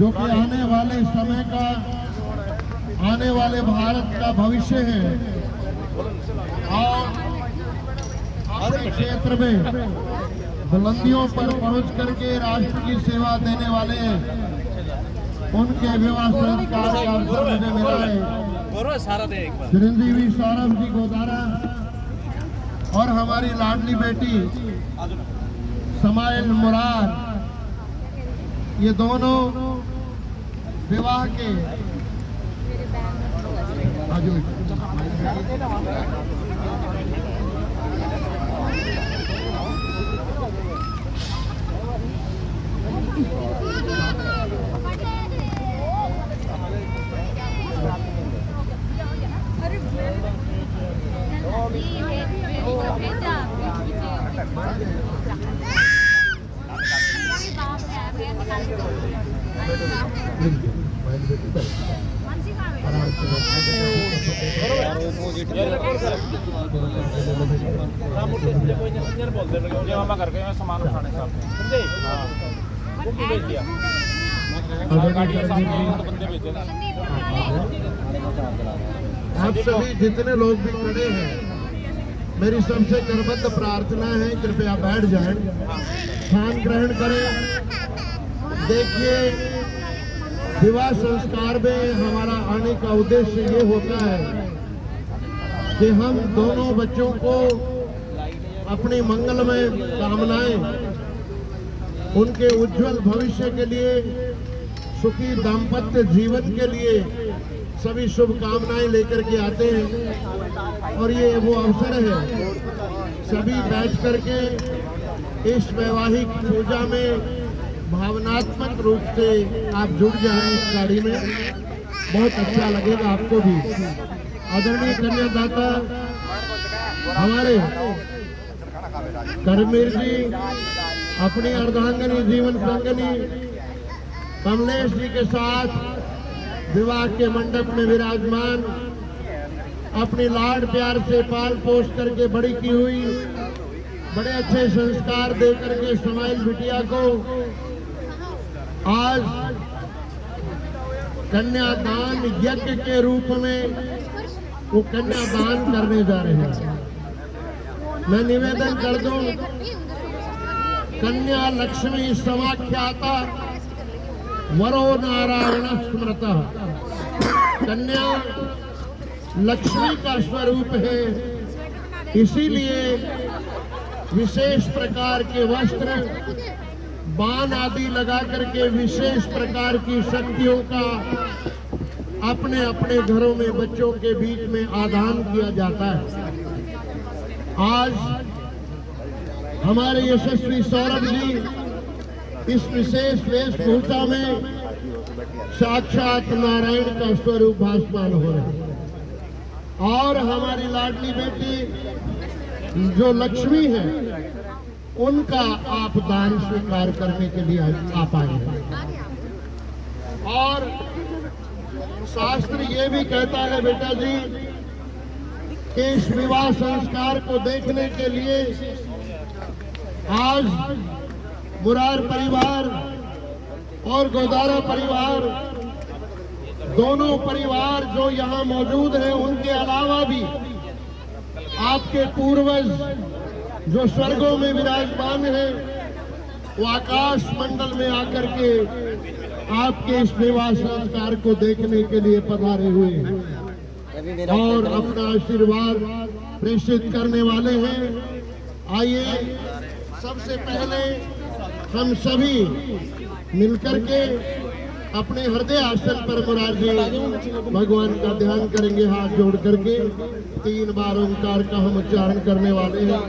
जो कि आने वाले समय का, आने वाले भारत का भविष्य है और अपने क्षेत्र में बुलंदियों पर पहुंच करके राष्ट्र की सेवा देने वाले हैं, उनके विवाह संस्कार का अवसर मुझे मिला है। चिरंजीवी सौरभ जी गोदारा और हमारी लाडली बेटी समाइल मुरार, ये दोनों विवाह के सामान उठाने आप सभी जितने लोग भी खड़े हैं, मेरी सबसे करबद्ध प्रार्थना है, कृपया बैठ जाएं, स्थान ग्रहण करें। देखिए, विवाह संस्कार में हमारा आने का उद्देश्य ये होता है कि हम दोनों बच्चों को अपनी मंगलमय कामनाएं, उनके उज्जवल भविष्य के लिए, सुखी दाम्पत्य जीवन के लिए सभी शुभकामनाएं लेकर के आते हैं। और ये वो अवसर है, सभी बैठ करके इस वैवाहिक पूजा में भावनात्मक रूप से आप जुड़ जाएं इस गाड़ी में, बहुत अच्छा लगेगा आपको भी। आदरणीय कन्यादाता हमारे करमीर जी अपनी अर्धांगिनी जीवन संगनी कमलेश जी के साथ विवाह के मंडप में विराजमान, अपनी लाड प्यार से पाल पोस करके बड़ी की हुई, बड़े अच्छे संस्कार दे करके समाइल बिटिया को आज कन्यादान यज्ञ के रूप में वो कन्यादान करने जा रहे हैं। मैं निवेदन कर दूं, कन्या लक्ष्मी समाख्याता वरो नारायण स्मृता। कन्या लक्ष्मी का स्वरूप है, इसीलिए विशेष प्रकार के वस्त्र, बाण आदि लगा करके विशेष प्रकार की शक्तियों का अपने अपने घरों में बच्चों के बीच में आदान किया जाता है। आज हमारे यशस्वी सौरभ जी इस विशेष वेशभूषा में साक्षात नारायण का स्वरूप भासमान हो रहे हैं और हमारी लाडली बेटी जो लक्ष्मी है, उनका आप दान स्वीकार करने के लिए आप आए हैं। और शास्त्र ये भी कहता है बेटा जी कि इस विवाह संस्कार को देखने के लिए आज मुरार परिवार और गोदारा परिवार, दोनों परिवार जो यहाँ मौजूद हैं, उनके अलावा भी आपके पूर्वज जो स्वर्गों में विराजमान हैं, वो आकाश मंडल में आकर के आपके इस विवाह संस्कार को देखने के लिए पधारे हुए हैं और अपना आशीर्वाद प्रेषित करने वाले हैं। आइए सबसे पहले हम सभी मिलकर के अपने हृदय आसन पर मुरारी भगवान का ध्यान करेंगे, हाथ जोड़ करके 3 बार ओंकार का हम उच्चारण करने वाले हैं।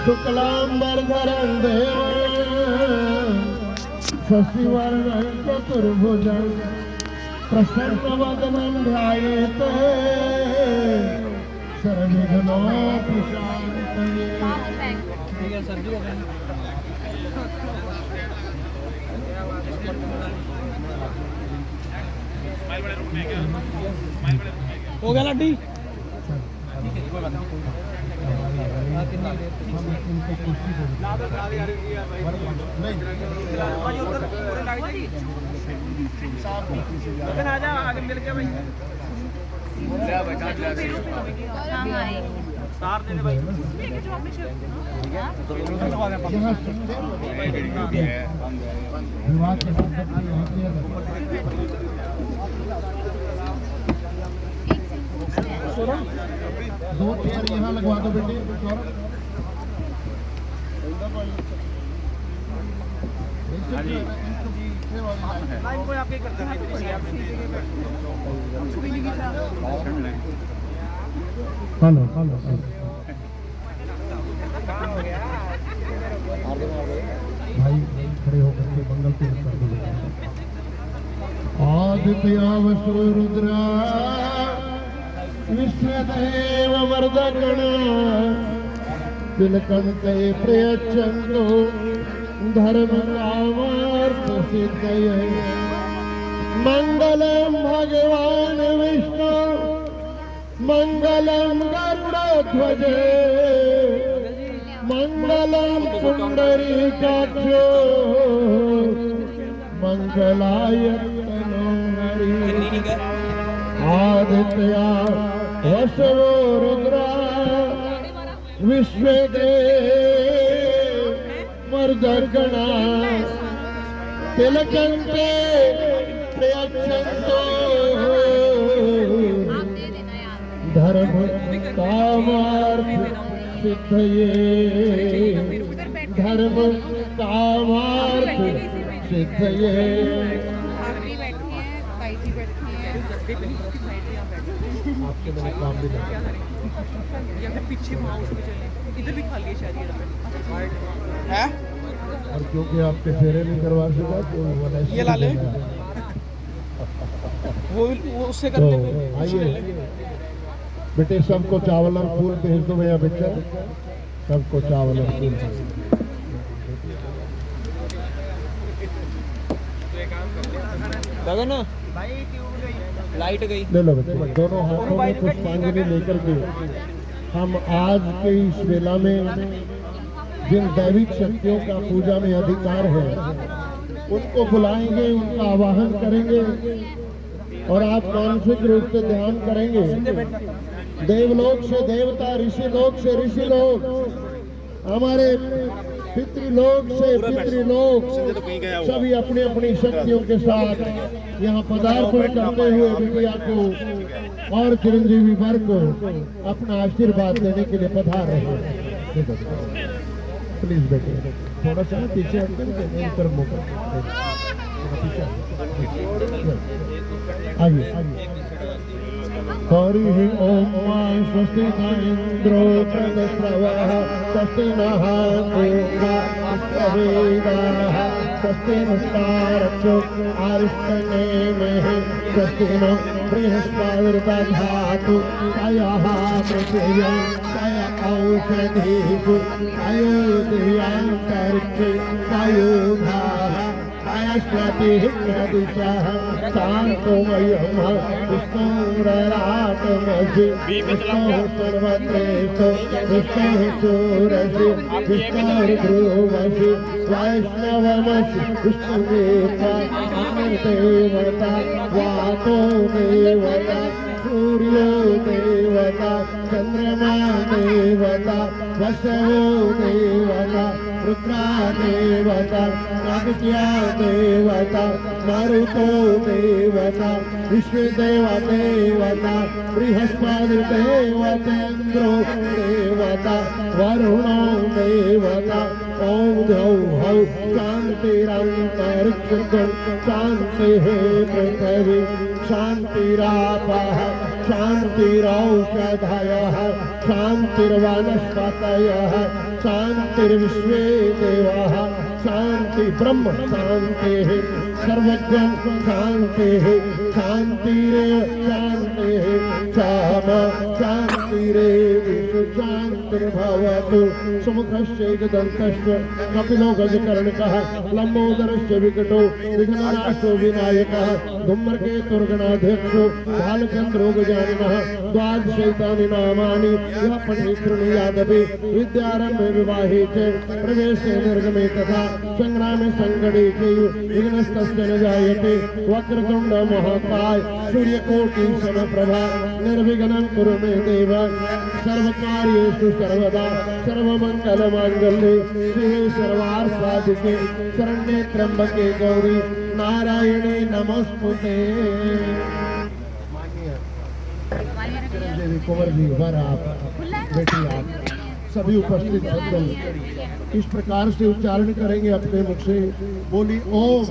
शुक्लांबरधरं देवं शशिवर्णं चतुर्भुजं प्रसन्नवदनं ध्यायेत् हो गया लड्डी आजा आगे मिल गया भाई सार दे दे भाई दो चेयर यहाँ लगवा दो बेटे लाइन कोई आपके करता है हेलो हेलो भाई खड़े होकर के मंगल तीर्थ कर दो आदित्य वसु रुद्रा विश्वदेव वरदगण तिलकंते प्रयच्छन्तो धर्म कामार्थ सिद्धये मंगलम भगवान विष्णु मंगलम गरुड़ध्वजे मंगलम पुंडरीकाक्षो मंगलाय तनोहरि आदित्या वसवो रुद्रा विश्वदेव मर्दगणा तिलकंते प्रयच्छन्तो धर्म कामार्थ सिद्धये धर्म कामार्थ सिद्धये आरती बैठी है, ताई जी बैठी है। आपके मैंने काम भी नहीं या फिर पीछे माउस पे चले इधर भी खाली है शायद है और क्योंकि आपके फेरे नहीं करवा सका तो ये ला ले वो उससे कर तो ले आइए बेटे सबको चावल और फूल भेज दो भैया बेटा सबको चावल और फूल गगन लाइट गई ले लो बेटे दोनों हाथों में पुष्पांजलि लेकर के हम आज के इस वेला में जिन दैविक शक्तियों का पूजा में अधिकार है उनको बुलाएंगे उनका आवाहन करेंगे और आप मानसिक रूप से ध्यान करेंगे देवलोक से देवता ऋषि लोक से ऋषि लोक हमारे पितृलोक से पितृलोक सभी अपनी अपनी शक्तियों के साथ यहाँ पदार्पण करते हुए बिटिया को और चिरंजीवी वर्ग को अपना आशीर्वाद देने के लिए पधार रहे हैं प्लीज बेटे थोड़ा सा पीछे हटकर मेरी तरफ मौका पीछे आइए हरि ओम स्वस्ति न इंद्रो प्रदस्रवः स्वस्ति नः पूर्वा वेदाः स्वस्ति नस्तारक्षो आरिष्टनेमिः स्वस्ति न बृहस्पतिर्दधातु तयः पृथिव्यां तय औषधीषु अयोध्यान्तरिक्षे तयोधाः अयस्पतिः प्रदिशः शान्तमयम् विष्णुरात्मसि विष्णुः सर्वत्रेषु विष्णुः सूरसि विष्णुर्ध्रुवसि वैष्णवमसि विष्णुदेवता अग्निदेवता वातो देवता सूर्यो देवता चंद्रमा देवता वसवो देवता रुद्रा देवता आदित्या देवता मरुतो देवता विश्वदेव देवता बृहस्पति देवतेन्द्रो देवता वरुणो देवता ओम द्यौ हौ शांतिरंतरिक्षं शांतिः पृथिवी शांतिरापः शांतिरौषधयः शांतिर्वनस्पतयः शांतिर्विश्वे देवाः शांति ब्रह्म शांतिः सर्वज्ञ शांतिः शांतिरेव शांतिः क्षमा शांतिरेव चतुर्भावात् सुमुखश्चैक दन्तश्च कपिलो गजकर्णकः लम्बोदरश्च विकटो विघ्ननाशो विनायकः धूम्रकेतुर्गणाध्यक्षो भालचन्द्रो गजाननः द्वादशैतानि नामानि यः पठेत् शृणुयादपि विद्यारम्भे विवाहे च प्रवेशे निर्गमे तथा संग्रामे संकटे चैव विघ्नस्तस्य न जायते वक्रतुण्ड महाकाय सूर्यकोटि समप्रभा निर्विघ्नं कुरु मे देव सर्वकार्येषु सर्वदा सर्वमङ्गलमाङ्गल्ये शिवे सर्वार्थसाधिके शरण्ये त्र्यम्बके गौरी नारायणे नमोस्तुते। देवी कुंवर जी वर आप बेटी आप सभी उपस्थित सज्जन इस प्रकार से उच्चारण करेंगे अपने मुख से। बोली ओम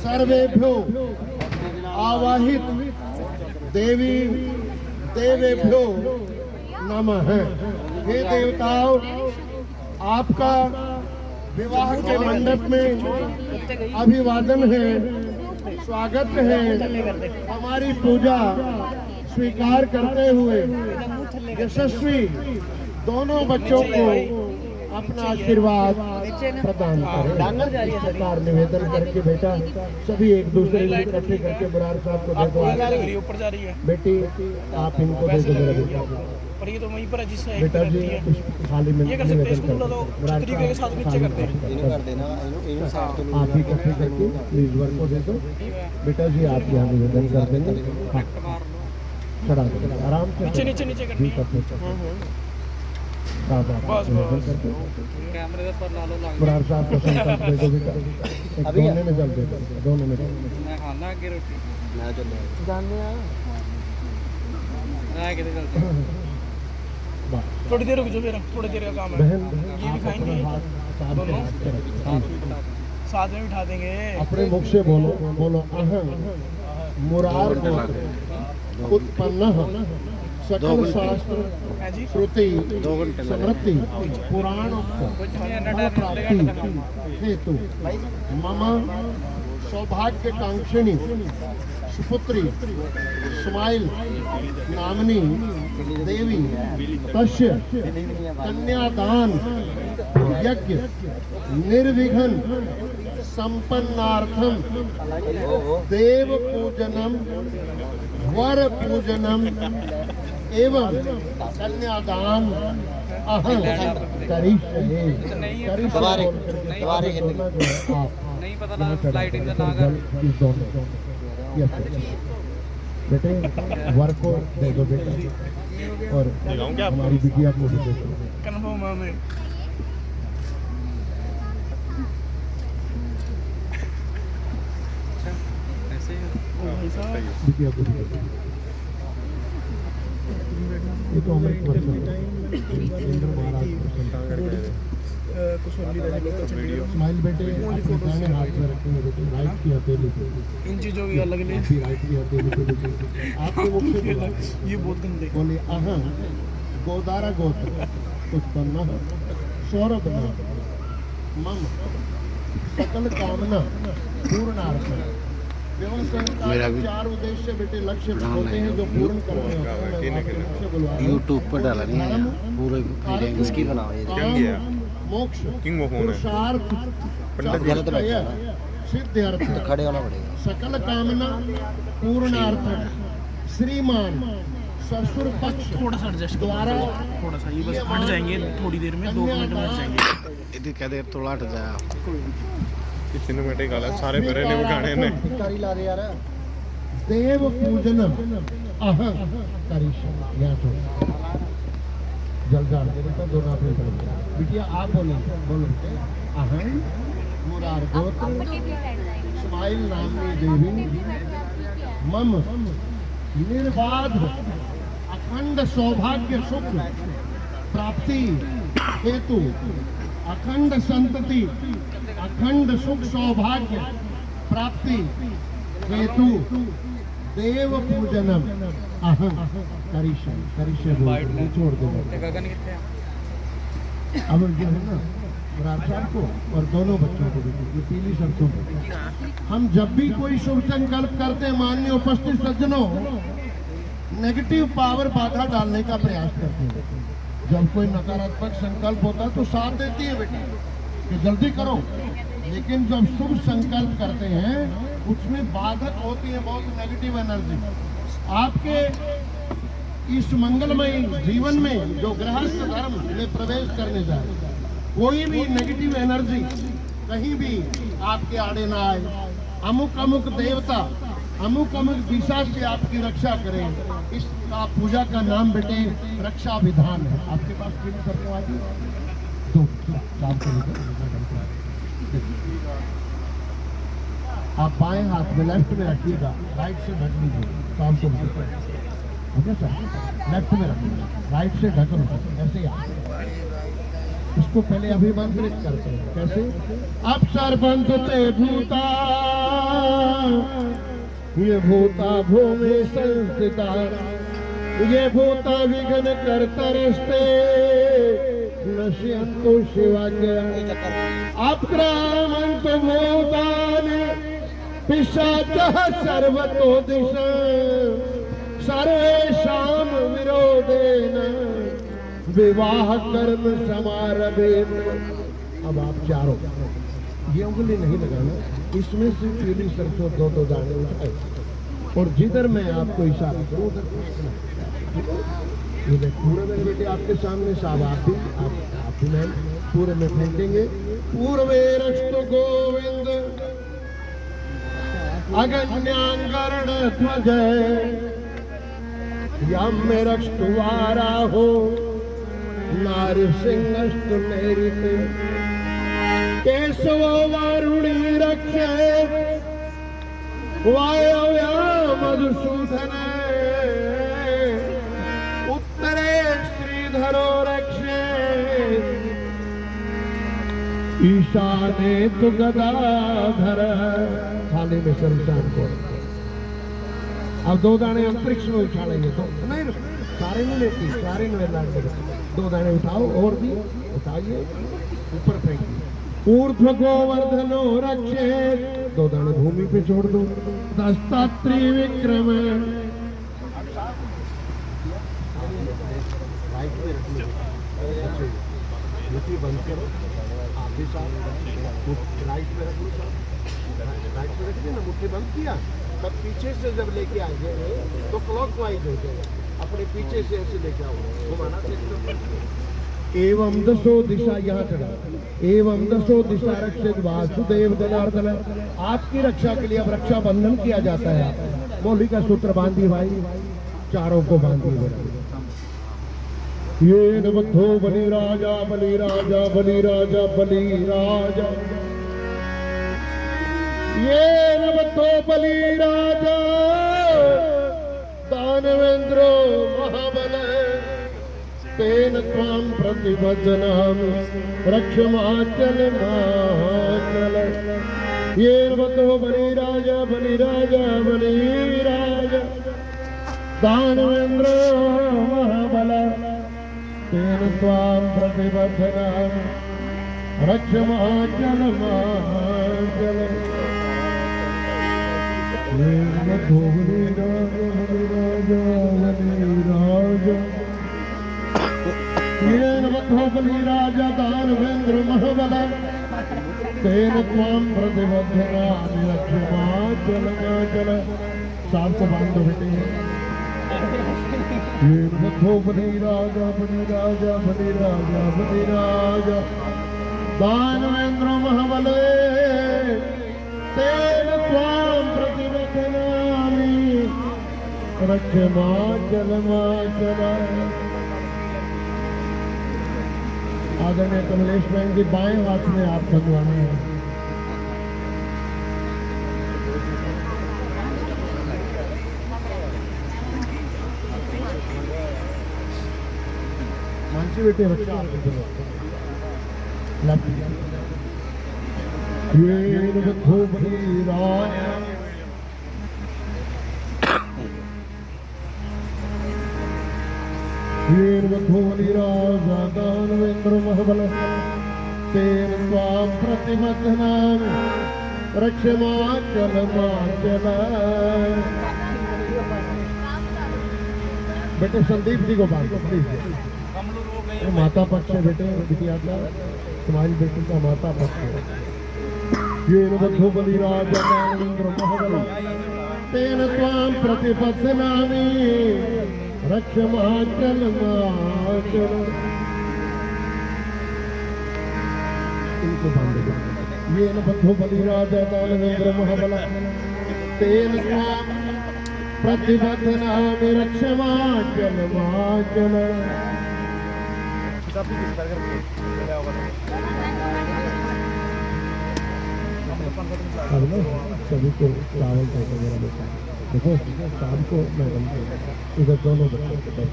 सर्वेभ्यो आवाहित देवी देवेभ्यो नमः। हे देवताओं, आपका विवाह के मंडप में अभिवादन है, स्वागत है। हमारी पूजा स्वीकार करते हुए यशस्वी दोनों बच्चों को अपना आशीर्वाद प्रदान करें। इस प्रकार निवेदन करके बेटा सभी एक दूसरे को इकट्ठे करके मुरार साहब को दे दो। ऊपर जा रही है बेटी आप इनको दे दो मेरा बेटा। पर ये तो वहीं पर है जिससे बेटा जी थाली में ये कर सकते हैं, निवेदन इसको कर बुला दो, छतरी के साथ नीचे कर दे। आप ही इकट्ठे करके प्लीज वर को दे दो। बेटा जी आप यहाँ निवेदन कर देंगे, हाँ चढ़ा दो आराम से नीचे नीचे नीचे करनी है। कैमरे पर ला लो मुरार साहब को संकल्प दे दो बेटा। एक दोनों में जल दे दो, दोनों में मैं खाना आगे रोटी मैं चल जानने आगे तो चलते हैं। थोड़ी देर रुक जाओ, फिर थोड़ी देर का काम है। बहन ये भी खाएंगे दोनों साथ में बिठा देंगे। अपने मुख से बोलो, बोलो अहं मुरार गोत्र उत्पन्न सकल शास्त्र है जी श्रुति स्मृति पुराण प्राप्ति हेतु मम सौभाग्य कांक्षिणी सुपुत्री स्माइल नामनी देवी तस्य कन्यादान यज्ञ निर्विघ्न संपन्नार्थम देव पूजनम वर पूजनम एवं कन्यादान अहं करिष्ये। नहीं पता लगा लाइटिंग का लागा बेटे वर को दे दो बेटा और हमारी बिटिया को भी दे दो। कन्फर्म है मैं ऐसे बिटिया को भी दे दो। ये तो अमृत वर्षा इंद्र महाराज स्माइल बेटे अपने दाहिने हाथ में रखेंगे बेटे, राइट की हथेली पे इन चीजों की अलग ले फिर राइट की हथेली पे बेटे आपके मुख से बोला ये बहुत गंदे बोले अहं गोदारा गोत्र उत्पन्न सौरभ नाम मम सकल कामना पूर्णार्थ। मेरा भी 4 उद्देश्य बेटे लक्ष्य होते हैं जो पूर्ण करने होते हैं। यूट्यूब पर डाला नहीं है पूरे इसकी बनाओ ये मोक्ष पुरुषार्थ सिद्ध्यर्थ खड़े होना पड़ेगा। सकल कामना पूर्णार्थ श्रीमान ससुर पक्ष थोड़ा सा एडजस्ट द्वारा थोड़ा सा ये बस हट जाएंगे थोड़ी देर में 2 मिनट में हट जाएंगे। इतनी क्या देर थोड़ा हट जाए सिनेमैटिक वाला सारे मेरे लिए गाने ने भिखारी ला रहे यार। देव पूजनम अहं करिष्ये। यहाँ तो जल डाल के बेटा दोनों पे बिटिया आप बोलो बोलो अहं मुरार गोत्र स्माइल नामनी देवी मम निर्बाध अखंड सौभाग्य सुख प्राप्ति हेतु अखंड संतति अखंड सुख सौभाग्य प्राप्ति हेतु देव पूजनम अहं करिष्ये। करिष्ये छोड़ दो। अब जो है ना मुरार साहब को और दोनों बच्चों को ये पीली शर्तों में हम जब भी कोई शुभ संकल्प करते हैं माननीय उपस्थित सज्जनों नेगेटिव पावर बाधा डालने का प्रयास करते हैं। जब कोई नकारात्मक संकल्प होता है तो साथ देती है बेटी कि जल्दी करो, लेकिन जब शुभ संकल्प करते हैं उसमें बाधक होती है बहुत नेगेटिव एनर्जी। आपके इस मंगलमय जीवन में जो गृहस्थ धर्म में प्रवेश करने जाए, कोई भी नेगेटिव एनर्जी कहीं भी आपके आड़े ना आए। अमुक अमुक देवता अमुक अमुक दिशा से आपकी रक्षा करें। इसका पूजा का नाम बेटे रक्षा विधान है। आपके पास तीन सत्यवादी दो काम करेंगे। आप बाएं हाथ में लेफ्ट में रखिएगा, राइट से ढक लीजिए। काम को ओके सर, लेफ्ट में रखिएगा, राइट से ढक लो। ऐसे ही इसको पहले अभिमंत्रित करते हैं। कैसे? अवसर बंधते भूता, ये भूता भूमि संस्थिता, ये भूता विघ्न करता रस्ते, नश्यन्तु शिवाज्ञा, आक्रामन्तु भूतानि पिशाचः सर्वतो दिशा, सर्वेषां विरोधेन विवाह कर्म समारभेन। अब आप चारों ये उंगली नहीं लगाना, इसमें से पीली सरसों दो दो दाने उठाए और जिधर मैं आपको इशारा करूं उधर ये पूरे मेरे बेटे आपके सामने साहब आप भी मैम पूरे में फेंकेंगे। पूर्वे रक्षो गोविंद अगन्यांगरण ध्वज, यम में रक्षुवारा हो नारसिंहस्तु नैऋते, केशवो वारुणी रक्षे, वायव्या मधुसूदन, उत्तरे श्रीधरो रक्षे, ईशाने तु गदाधर। थाली में शमशान को अब दो दाने अंतरिक्ष में उछालेंगे तो नहीं, सारे नहीं लेती, सारे नहीं, दो दाने उठाओ और भी उठाइए, ऊपर फेंकिए। ऊर्ध्व गोवर्धनो रक्षे, दो दाने भूमि पे छोड़ दो। दस्तात्री विक्रम, राइट में रखिए, मुट्ठी बंद करो। आप भी साथ राइट में रख लो, राइट में रखिए ना, मुट्ठी बंद किया, तब पीछे से जब लेके आएंगे तो क्लॉकवाइज हो जाएगा, अपने पीछे से ऐसे लेके आओ, घुमाना चाहिए। एवं दसो दिशा, यहाँ चढ़ा, एवं दसो दिशा रक्षित वासुदेव जनार्दन। आपकी रक्षा के लिए अब रक्षा बंधन किया जाता है। मौली का सूत्र बांधिए भाई, चारों को बांधिए। ये नवथो बलि राजा बलि राजा बलि राजा बलि राजा, ये नवथो बलि राजा दानवेंद्रो महाबल, तेन त्वां प्रतिबद्धनामि रक्षमाचल माचल। ये नवथो बलि राजा बलि राजा बलि राजा, दानवेंद्रो महाबल, तेन त्वां प्रतिबद्धनामि रक्षमाचल माचल। ये नवथो बलि राजा बलि राजा बलि राजा, ये नवथो बलि राजा दानवेंद्र महाबल, तेन त्वां प्रतिबद्धनामि रक्षमाचल माचल। सांप को बांध दो बेटे। ये नवथो बलि राजा बलि राजा बलि राजा बलि राजा, दानवेंद्र महाबल, तेन त्वां प्रतिबद्धनामि रक्षमाचल माचल। आदरणीय कमलेश बहन जी, बाएं हाथ में आप भगवान है। मानसी बेटे रक्षा ये नवथो बलि राजा, ये नवथो बलि राजा दानवेंद्र महाबल, तेन त्वां प्रतिबद्धनामि रक्षमाचल माचल। बेटे संदीप जी को बांधो प्लीज। ये माता पक्ष है बेटे, बिटिया का, तुम्हारी बेटी का माता पक्ष है। ये बद्धो बलिराज ज्ञानेन्द्र महबल तेन त्वां प्रतिपत्सनामि रक्षमाचल माचल। इनको बांध दो। ये बद्धो बलिराज ज्ञानेन्द्र महबल तेन त्वां प्रतिपत्सनामि रक्षमाचल माचल। अब ना सभी को चावल चाहिए मेरा बेटा। देखो शाम को मैडम को इधर दोनों बच्चों को बस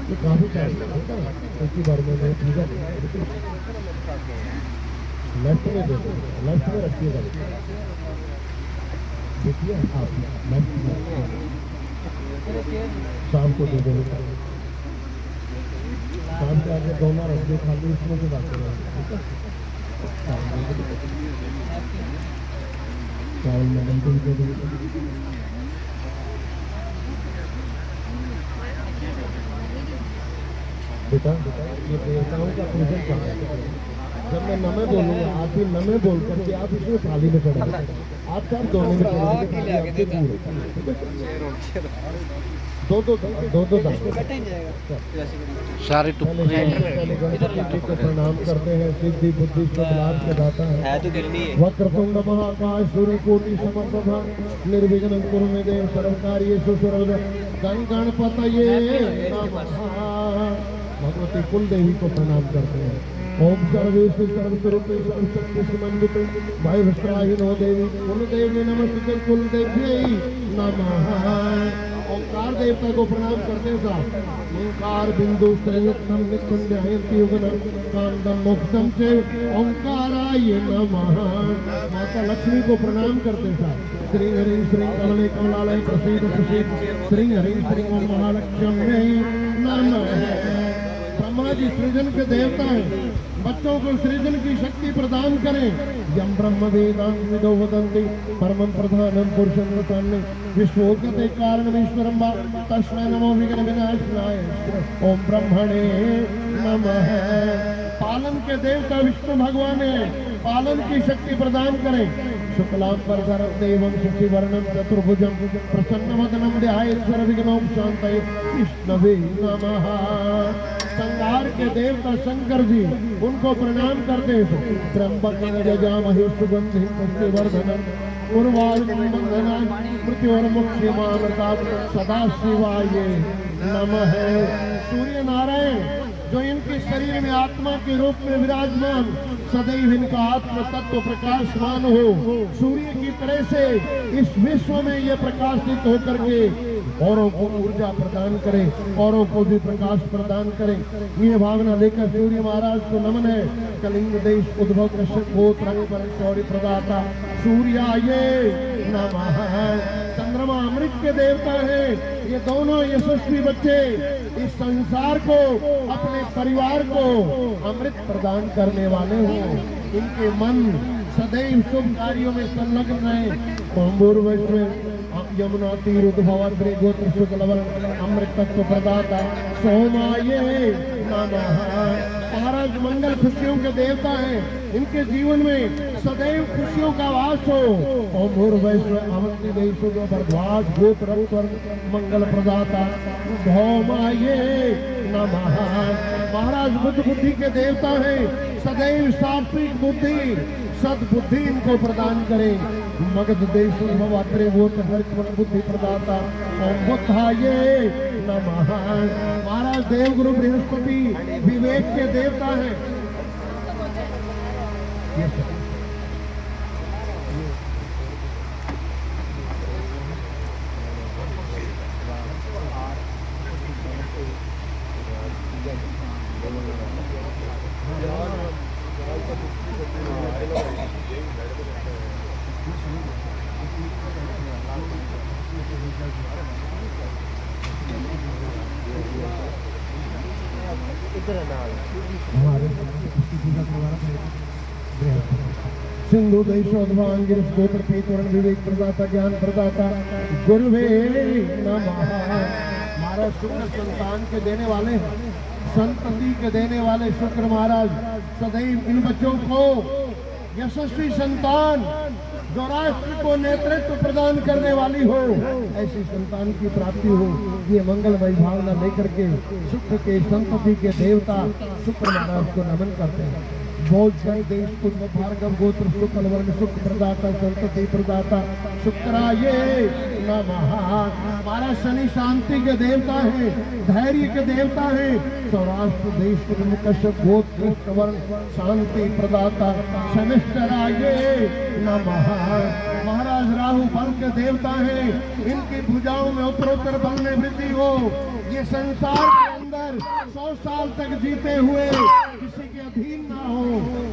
ये काफ़ी टाइम लगेगा ना, एक ही बार में मैं ठीक है लेफ्ट में देखो, लेफ्ट में रखिएगा, देखिए आप लेफ्ट में शाम को दे देगा। शाम के आगे दोनों रख दे, खाली इसमें से बात करेंगे, ठीक है। चावल मैडम को भी दे देंगे। बेटा ये देवताओं का पूजन कर रहे हैं। जब मैं नमे बोलूँगा आप भी नमे बोल करके आप इसमें थाली में चढ़ेंगे, आप सब दोनों में चढ़ेंगे, दो सारे पहले गणपति को प्रणाम करते हैं। सिद्धि बुद्धि सब लाभ के दाता है। वक्रतुंड महाकाय सूर्यकोटि समप्रभा निर्विघ्नं कुरु मे देव सर्वकार्येषु सर्वदा। गणपतये नमः। भगवती कुल देवी को प्रणाम करते हैं। ओम सर्वेषु सर्वस्वरूपे सर्वशक्ति समन्विते भयभ्राहिनो देवी कुल देवी नमस्ते कुल देव्यै नमः। ओंकार देवता को प्रणाम करते साहब। ओंकार बिंदु संयुक्तम निकुंजयंती युगनम कांदम मोक्षम से ओंकाराय नमः। माता लक्ष्मी को प्रणाम करते साहब। श्री हरि श्री कमले कमलालय प्रसीद प्रसीद श्री हरि श्री ओम महालक्ष्मी नमः। ब्रह्मा जी सृजन के देवता हैं, बच्चों को सृजन की शक्ति प्रदान करें। यम ब्रह्म वेदां विदो वदन्ति परमं प्रधानं पुरुषं वदामि विश्वोत्पत्ति कारणमीश्वरं वा तस्मै नमो विघ्न विनाशनाय ओम ब्रह्मणे नमः। पालन के देवता विष्णु भगवान है, पालन की शक्ति प्रदान करें। शुक्लांबरधरं देवं शशिवर्णं चतुर्भुजं प्रसन्नवदनं ध्यायेत् सर्वविघ्नोपशान्तये विष्णवे नमः। संहार के देवता शंकर जी, उनको प्रणाम करते हैं। त्र्यंबकं यजामहे सुगंधिं पुष्टिवर्धनम् उर्वारुकं मृत्योर्मुक्षीयमामृतात् सदाशिवाय नमः। सूर्य नारायण जो इनके शरीर में आत्मा के रूप में विराजमान, सदैव इनका आत्म तत्व प्रकाशमान हो। सूर्य की तरह से इस विश्व में ये प्रकाशित होकर के औरों को ऊर्जा प्रदान करें, औरों को भी प्रकाश प्रदान करें। ये भावना लेकर सूर्य महाराज को नमन है। कलिंग देश उद्भव कश्यप गोत्र शौर्य प्रदाता सूर्याय नमः। चंद्रमा अमृत के देवता है। ये दोनों यशस्वी बच्चे इस संसार को, अपने परिवार को अमृत प्रदान करने वाले हों। इनके मन सदैव शुभ कार्यों में संलग्न रहे। यमुना तीर उद्भवाग्रे गोत्र शुक्लवल अमृत तत्व प्रदाता सोमाय नमः। महाराज मंगल खुशियों के देवता हैं। इनके जीवन में सदैव खुशियों का वास हो। ओम भूर्भुवस्सुः अवन्ति देशो भरद्वाज गोत्र मंगल प्रदाता सोमाय नमः। महाराज बुद्ध बुद्धि के देवता हैं। सदैव सात्विक बुद्धि सद्बुद्धि इनको प्रदान करें। मगध देश भवात्रे वो बुद्धि प्रदाता ओम बुद्धाय नमः। महाराज देवगुरु बृहस्पति विवेक के देवता हैं। सिंधु देशोद्भांगिर गोत्र पीतवर्ण विवेक प्रदाता ज्ञान प्रदाता गुरुवे नमः। महाराज शुक्र संतान के देने वाले हैं। संतति के देने वाले शुक्र महाराज सदैव इन बच्चों को यशस्वी संतान जो राष्ट्र को नेतृत्व प्रदान करने वाली हो, ऐसी संतान की प्राप्ति हो, ये मंगलमय भावना लेकर के शुक्र के संतति के देवता शुक्र महाराज को नमन करते हैं। बोल जय देश कुछ भार्गव गोत्र शुक्ल वर्ण शुक्र प्रदाता संतति प्रदाता शुक्राये नमः। हमारा शनि शांति के देवता है, धैर्य के देवता है। सौराष्ट्र देश के कश्यप गोत्र कृष्ण वर्ण शांति प्रदाता शनिश्चराये नमः। महाराज राहु बल के देवता है, इनकी भुजाओं में उत्तरोत्तर बल में वृद्धि हो। ये संसार के अंदर 100 साल तक जीते हुए किसी के अधीन ना हो,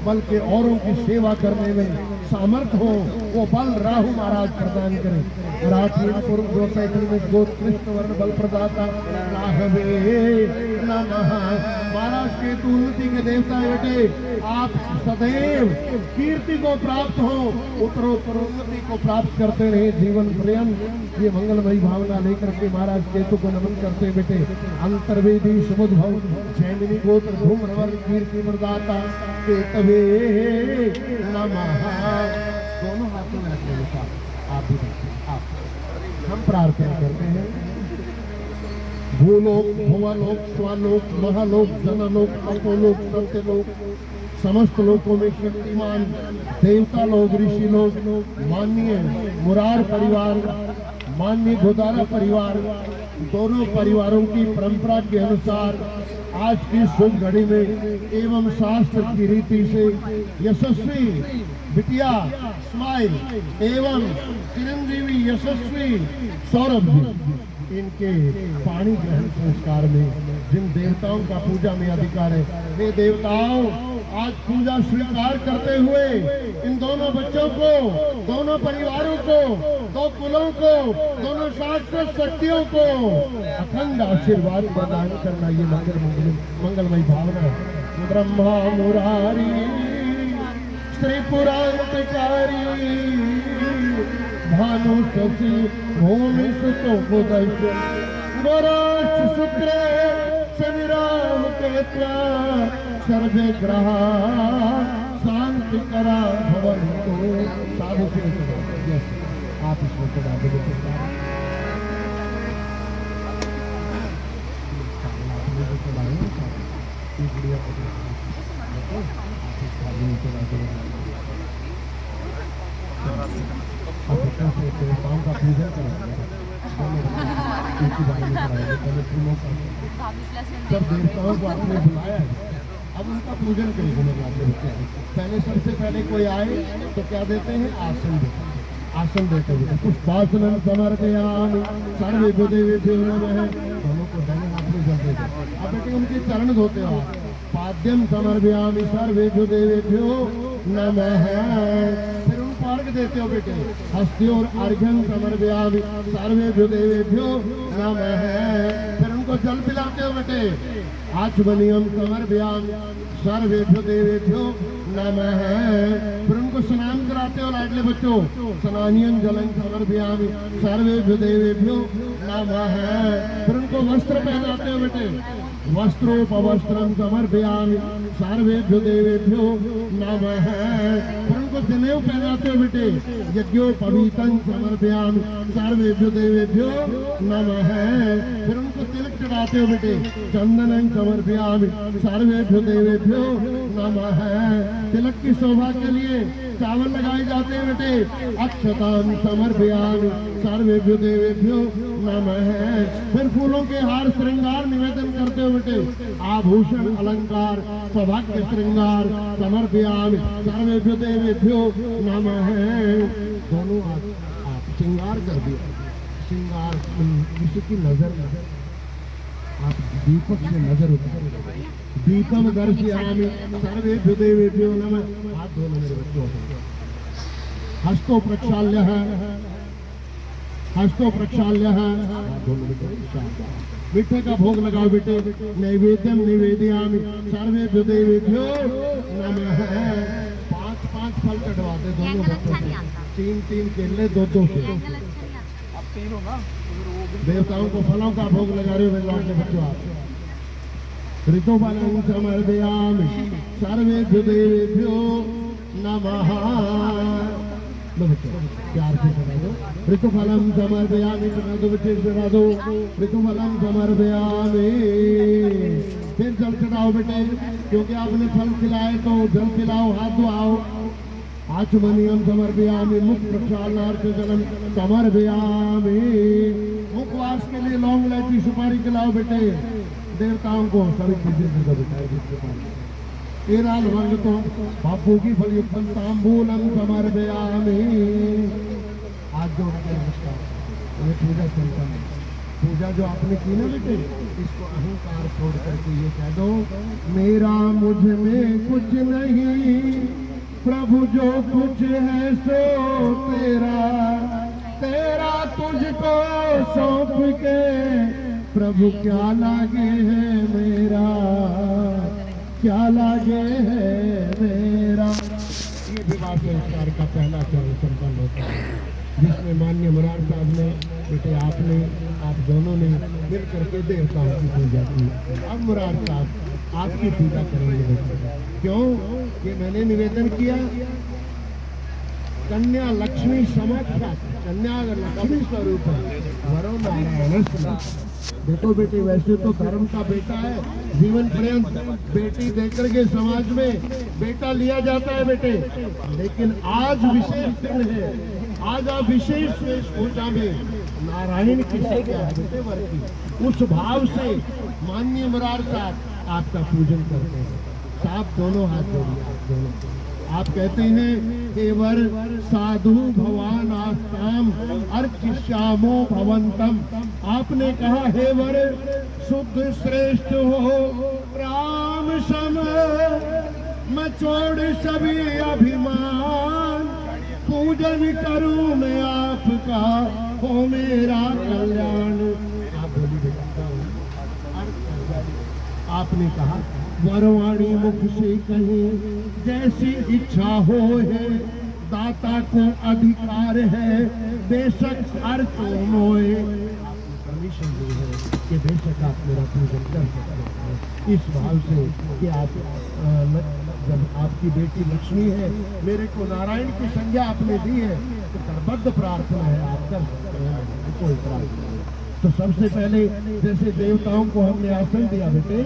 बल्कि औरों की सेवा करने में सामर्थ हो, वो बल राहु महाराज प्रदान करें। राठीय पूर्व गोत्र कृष्ण वर्ण बल प्रदाता राघवे नमः। महाराज के उन्नति के देवता बेटे आप सदैव कीर्ति को प्राप्त हो, उत्तरोत्तर उन्नति को प्राप्त करते रहे जीवन पर्यंत। ये मंगलमयी भावना लेकर के महाराज केतु को नमन करते बेटे। अंतर्वेदी समुद्भव जैमिनी गोत्र धूम्रवर कीर्ति प्रदाता केतवे नमः। दोनों हाथों में रखने बेटा आप भी आप हम प्रार्थना करते हैं। भूलोक भुवलोक स्वलोक महालोक जनलोक अपोलोक सत्यलोक समस्त लोकों में शक्तिमान देवता लोग ऋषि लोग माननीय मुरार परिवार माननीय गोदारा परिवार दोनों परिवारों की परंपरा के अनुसार आज की शुभ घड़ी में एवं शास्त्र की रीति से यशस्वी बिटिया स्माइल एवं चिरंजीवी यशस्वी सौरभ जी इनके पानी ग्रहण संस्कार में जिन देवताओं का पूजा में अधिकार है, वे देवताओं आज पूजा स्वीकार करते हुए इन दोनों बच्चों को, दोनों परिवारों को, दो कुलों को, दोनों शास्त्र शक्तियों को अखंड आशीर्वाद प्रदान करना ये मंगलमयी भावना है। ब्रह्मा मुरारी श्री पुराणकारी भानु शशि भूमि सुतो बुधय गोराष्ट्र शुक्र शनि राहु केतुआ सर्वे ग्रहा शांति करा भवन्तु। साधु से आप इसमें चढ़ा देते देवताओं का पूजन करेंगे। जब देवताओं को आपने बुलाया अब उनका पूजन करेंगे मेरे आपने बताया। पहले सबसे पहले कोई आए तो क्या देते हैं? आसन देते हैं। आसन देते हैं पुष्पासनम समर्पयामि सर्वे देवेभ्यो नमः। दोनों को दाहिने हाथ में जल देते। अब बेटे उनके चरण धोते हो। पाद्यम समर्पयामि सर्वेभ्यो देवेभ्यो नमः। फिर उनको अर्घ देते हो बेटे। हस्त्योर अर्घ्यम समर्पयामि सर्वेभ्यो देवेभ्यो नमः। फिर उनको जल पिलाते हो बेटे। आचमनीयम समर्पयामि सर्वेभ्यो देवेभ्यो नमः। फिर उनको स्नान कराते हो लाडले बच्चों। स्नानियम जलं समर्पयामि सर्वेभ्यो देवेभ्यो नमः। फिर उनको वस्त्र पहनाते हो बेटे। वस्त्रोपवस्त्रं समर्पयामि सर्वेभ्यो देवेभ्यो नमः। फिर उनको जनेऊ पहनाते हो बेटे। यज्ञोपवीतं समर्पयामि सर्वेभ्यो देवेभ्यो नमः। फिर उनको तिलक चढ़ाते हो बेटे। चंदनं समर्पयामि सर्वेभ्यो देवेभ्यो नमः। तिलक की शोभा के लिए चावल लगाए जाते हैं बेटे। अक्षतां समर्पयामि सर्वेभ्यो देवेभ्यो नमः। फिर फूलों के हार श्रृंगार निवेदन करते हो बेटे। आभूषण अलंकार सौभाग्य श्रृंगार समर्पयामि सर्वेभ्यो देवेभ्यो नमः। दोनों आप श्रृंगार कर दिया। श्रृंगार किसी की नजर आप दीपक से नजर उतार। दीपम दर्शयामि सर्वेभ्यो देवेभ्यो नमः। हाथ धोना मेरे बच्चों। हस्तो प्रक्षाल्यः हस्तो प्रक्षाल्यः। मीठे का भोग लगाओ बेटे। नैवेद्यम निवेदयामि सर्वेभ्यो देवेभ्यो नमः। 5-5 फल कटवाते दोनों बच्चों से। 3-3 केले 2-2 से। देवताओं को फलों का भोग लगा रहे हो मेरे लाडले बच्चों। आप ऋतुफलं समर्पयामि सर्वेभ्यो देवेभ्यो नमः। लो बच्चे प्यार से सुना दो। ऋतुफलं समर्पयामि, सुना दो बच्चे, सुना दो। ऋतुफलं समर्पयामि। फिर जल चढ़ाओ बेटे, क्योंकि आपने फल खिलाए तो जल खिलाओ, हाथ धोआओ। आचमनीयम समर्पयामि, मुख प्रक्षालनार्चनम समर्पयामि। मुखवास के लिए लौंग इलायची सुपारी खिलाओ बेटे देवताओं को, सभी चीजें को बताया। तेरा लवंग तो बापू की फलयुक्त तांबूलम समर्पयामि। आज जो नमस्कार, ये पूजा संपन्न। पूजा जो आपने की ना बेटे, इसको अहंकार छोड़ करके ये कह दो, मेरा मुझ में कुछ नहीं, प्रभु जो कुछ है सो तेरा, तेरा तुझको सौंप के प्रभु क्या लागे है मेरा, क्या लागे है मेरा। ये विवाह संस्कार का पहला चरण संपन्न होता है, जिसमें माननीय मुरार साहब ने, बेटे आपने, आप दोनों ने मिल करके देवताओं की पूजा की। अब मुरार साहब आपकी पूजा करेंगे बेटे। क्यों? ये मैंने निवेदन किया, कन्या लक्ष्मी समर्थ, कन्या लक्ष्मी स्वरूप है, वरो नारायण। देखो बेटे, वैसे तो धर्म का बेटा है, जीवन पर्यंत बेटी देकर के समाज में बेटा लिया जाता है बेटे, लेकिन आज विशेष दिन है, आज आप विशेष वेशभूषा में नारायण की संज्ञा है बेटे वर की। उस भाव से माननीय मुरार साहब आपका पूजन करते हैं। साहब दोनों हाथ जोड़िए, आप दोनों। आप कहते हैं हे वर साधु भवान आस्ताम अर्चिष्यामो भवंतम। आपने कहा हे वर शुद्ध श्रेष्ठ हो राम सम, मैं छोड़ सभी अभिमान, पूजन करूं मैं आपका, हो मेरा कल्याण। आप बोली बेटा, आपने कहा वरवाणी मुख से कहे जैसी इच्छा हो है, दाता को अधिकार है बेशक हर तो मोए। परमिशन दी है कि बेशक आप मेरा पूजन कर सकते हैं, इस भाव से कि आप जब आपकी बेटी लक्ष्मी है, मेरे को नारायण की संज्ञा आपने दी है, तो करबद्ध प्रार्थना है, आप कर सकते हैं, कोई प्रार्थना। तो सबसे पहले जैसे देवताओं को हमने आसन दिया बेटे,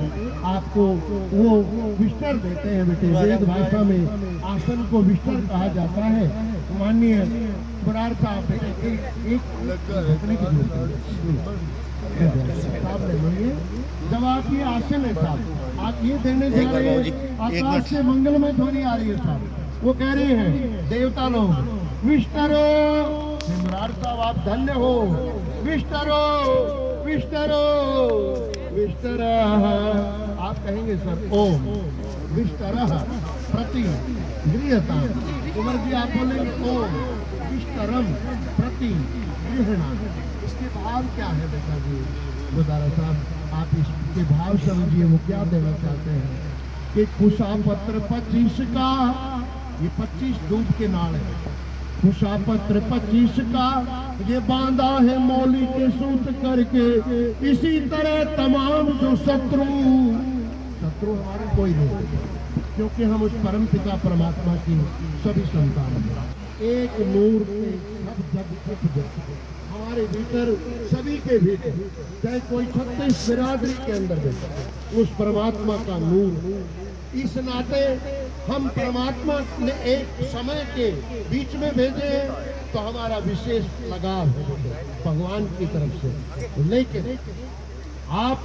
आपको वो विस्तर देते हैं बेटे। वेद भाषा में आसन को विस्तर कहा जाता है। माननीय मुरार साहब बेटे एक साहब ले, जब आप ये आसन है साहब, आप ये देने जा रहे हैं, आकाश से मंगलमय ध्वनि आ रही है साहब, वो कह रहे हैं देवता लोग विस्तरो। मुरार साहब आप धन्य हो, विस्तरो विस्तरो विस्तर। आप कहेंगे सर ओम विस्तर प्रति गृहता। कुंवर जी आप बोलेंगे ओम विस्तरम प्रति गृहणा। इसके भाव क्या है बेटा जी? गुरुद्वारा साहब आप इसके भाव समझिए, वो क्या देना चाहते हैं कि कुशापत्र 25 का, ये 25 धूप के नाल है, कुशापत्र 25 का ये बांधा है मौली के सूत करके। इसी तरह तमाम जो शत्रु हमारे कोई नहीं, क्योंकि हम उस परम पिता परमात्मा की सभी संतान हैं। एक नूर से सब जग उपजत, हमारे भीतर सभी के भीतर, चाहे कोई 36 बिरादरी के अंदर बैठा, उस परमात्मा का नूर। इस नाते हम परमात्मा ने एक समय के बीच में भेजे, तो हमारा विशेष लगाव है भगवान की तरफ से। लेकिन आप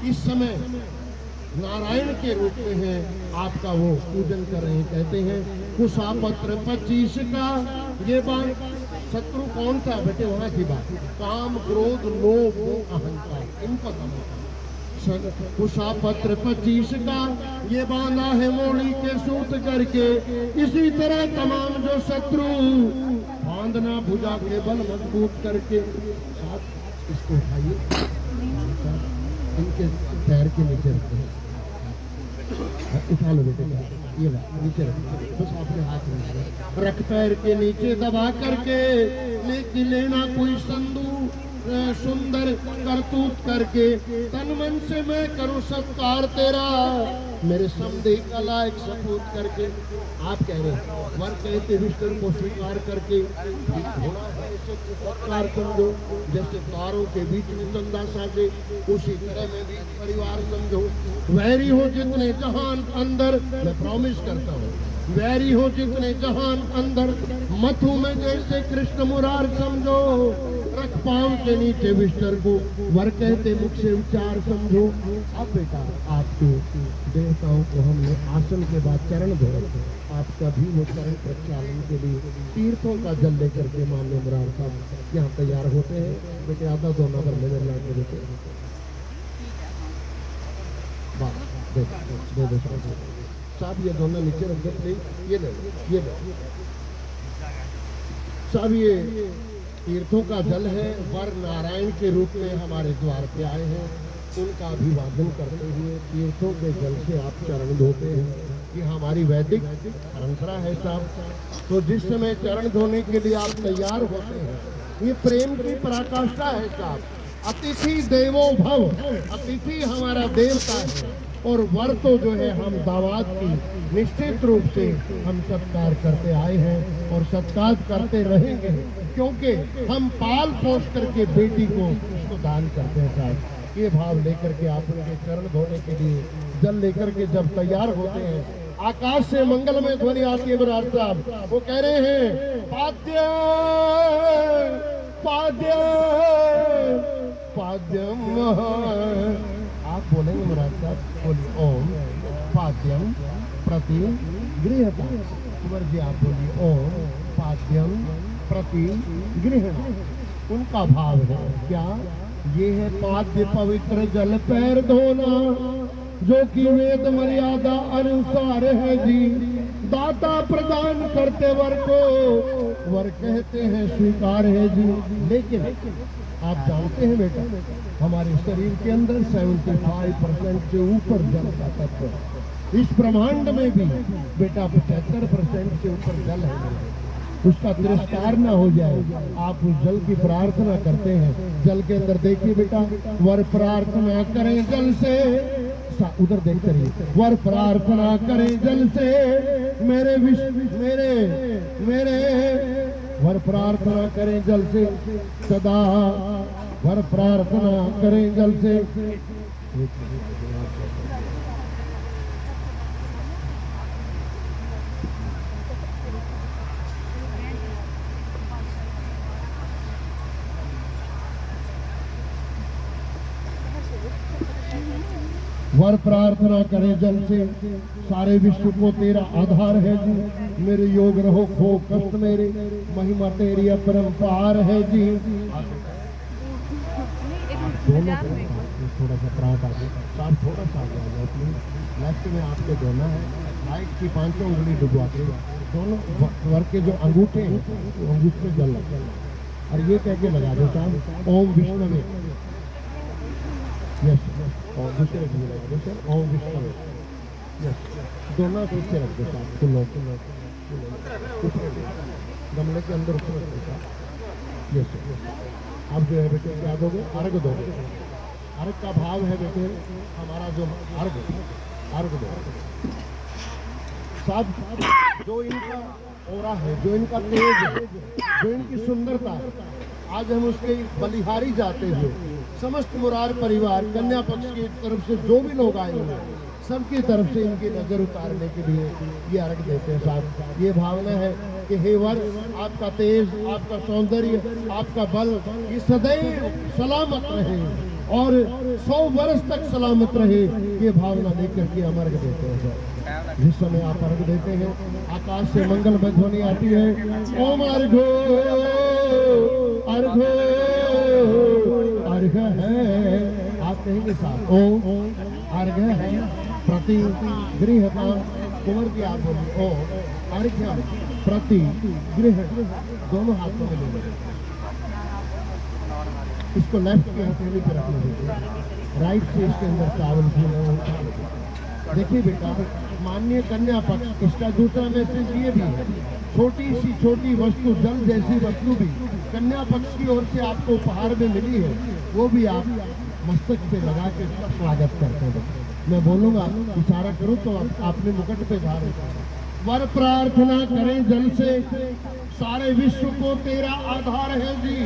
इस समय नारायण के रूप में हैं, आपका वो पूजन कर रहे हैं। कहते हैं कुशापत्र 25 का ये बात, शत्रु कौन था बेटे? वहां की बात, काम क्रोध लोभ अहंकार, इनको कुशापत्र 25 का ये बांधा है मौली के सूत करके। इसी तरह तमाम जो शत्रु बांधना भुजा के बल मजबूत करके। साथ इसको उठाइए, इनके पैर के नीचे रखते हैं, उठा लो बेटे, ये नीचे रखो, बस आपके हाथ में रख, पैर के नीचे दबा करके लेके लेना कोई संदूक, सुंदर करतूत करके तन मन से मैं करूं सत्कार तेरा, मेरे समझे का लायक सपूत करके। आप कह रहे हैं वर कहते विष्णु को स्वीकार करके घोड़ा है इसे सत्कार समझो, जैसे तारों के बीच में चंदा साजे उसी तरह में भी परिवार समझो। वैरी हो जितने जहान अंदर, मैं प्रॉमिस करता हूँ, वैरी हो जितने जहान अंदर, मथु में जैसे कृष्ण मुरार समझो। रख पांव के नीचे विष्णु को वर कहते मुख से उच्चार समझो। अब बेटा आपके देवताओं को हमने आसन के बाद चरण धोए, आपका भी वो चरण प्रक्षालन के लिए तीर्थों का जल लेकर के मान्य मुरार साहब यहाँ तैयार होते हैं। बेटे आधा दो नगर में ला के देते साहब, ये दोनों नीचे रख दो प्लीज। ये ले साहब, ये तीर्थों का जल है, वर नारायण के रूप में हमारे द्वार पे आए हैं, उनका अभिवादन करते हुए तीर्थों के जल से आप चरण धोते हैं। ये हमारी वैदिक परंपरा है साहब। तो जिस समय चरण धोने के लिए आप तैयार होते हैं, ये प्रेम की पराकाष्ठा है साहब। अतिथि देवो भव, अतिथि हमारा देवता है और वर तो जो है हम दामाद की निश्चित रूप से हम सत्कार करते आए हैं और सत्कार करते रहेंगे, क्योंकि हम पाल पोस करके बेटी को उसको दान करते हैं साहब। ये भाव लेकर के आप उनके चरण धोने के लिए जल लेकर के जब तैयार होते हैं, आकाश से मंगलमय ध्वनि आती है मुरार साहब। वो कह रहे हैं पाद्य पाद्य पाद्यम, आप बोलेंगे मुरार साहब, बोलिए ओम पाद्यम प्रति गृहता। कुंवर जी आप बोलिए ओम पाद्यम प्रति गृहण। उनका भाव है क्या? ये है पाद्य पवित्र जल पैर धोना, जो कि वेद मर्यादा अनुसार है जी। दाता प्रदान करते वर को वर कहते हैं स्वीकार है जी। लेकिन आप जानते हैं बेटा, हमारे शरीर के अंदर 75% से ऊपर जल का तत्व है। इस ब्रह्मांड में भी बेटा 75% से ऊपर जल है। उसका तिरस्कार ना हो जाए, आप उस जल की प्रार्थना करते हैं। जल के अंदर देखिए बेटा, वर प्रार्थना करें जल से, उधर देखते रहिए, वर प्रार्थना करें जल से मेरे मेरे वर प्रार्थना करें जल से सदा, वर प्रार्थना करें जल से। वर प्रार्थना करे जल से, सारे विश्व को तेरा आधार है जी। मेरे योग रहो खो कष्ट मेरे, महिमा तेरी अपरंपार है जी। दोनों थोड़ा सा प्रांत आगे साथ थोड़ा सा आगे आ जाओ प्लीज। लेफ्ट में आपके दोनों है, राइट की 5 उंगली डुबवा के दोनों वर के जो अंगूठे हैं वो अंगूठे जल लगे और ये कह के लगा दो साहब ओम विष्णु। यस, और दूसरे भी लगा दो सर ओम विष्णु। यस, दोनों पीछे रख दो साहब, फुलों ऊपर गमले के अंदर ऊपर रख दो साहब। यस, अब जो है बेटे क्या दोगे? अर्घ दोगे। अर्घ का भाव है बेटे हमारा जो अर्घ दो साहब। जो इनका ओरा है, जो इनका तेज है, जो इनकी सुंदरता है, आज हम उसके बलिहारी जाते हुए समस्त मुरार परिवार कन्या पक्ष की तरफ से जो भी लोग आए हैं सबकी तरफ से इनकी नजर उतारने के लिए ये अर्घ देते हैं साहब। ये भावना है कि हे वर, आपका तेज, आपका सौंदर्य, आपका बल ये सदैव सलामत रहे और 100 वर्ष तक सलामत रहे। ये भावना लेकर के हम अर्घ देते हैं साहब। जिस समय आप अर्घ देते हैं आकाश से मंगलमय ध्वनि आती है ओम अर्घो अर्घो अर्घ है। आप कहेंगे साहब ओम अर्घ है प्रति गृहता। कुंवर की आप बोलिए ओम अर्घ प्रति गृह। दोनों हाथों में लेंगे, इसको लेफ्ट की हथेली पर रखने दीजिए, राइट से इसके अंदर चावल देखिए बेटा, माननीय कन्या पक्ष, इसका दूसरा मैसेज ये भी है, छोटी सी छोटी वस्तु, जल जैसी वस्तु भी कन्या पक्ष की ओर से आपको उपहार में मिली है, वो भी आप मस्तक पे लगा के उसका स्वागत करते हैं। मैं बोलूंगा, इशारा करूं तो आपने मुकुट पे धारण करा। वर प्रार्थना करें जल से, सारे विश्व को तेरा आधार है जी,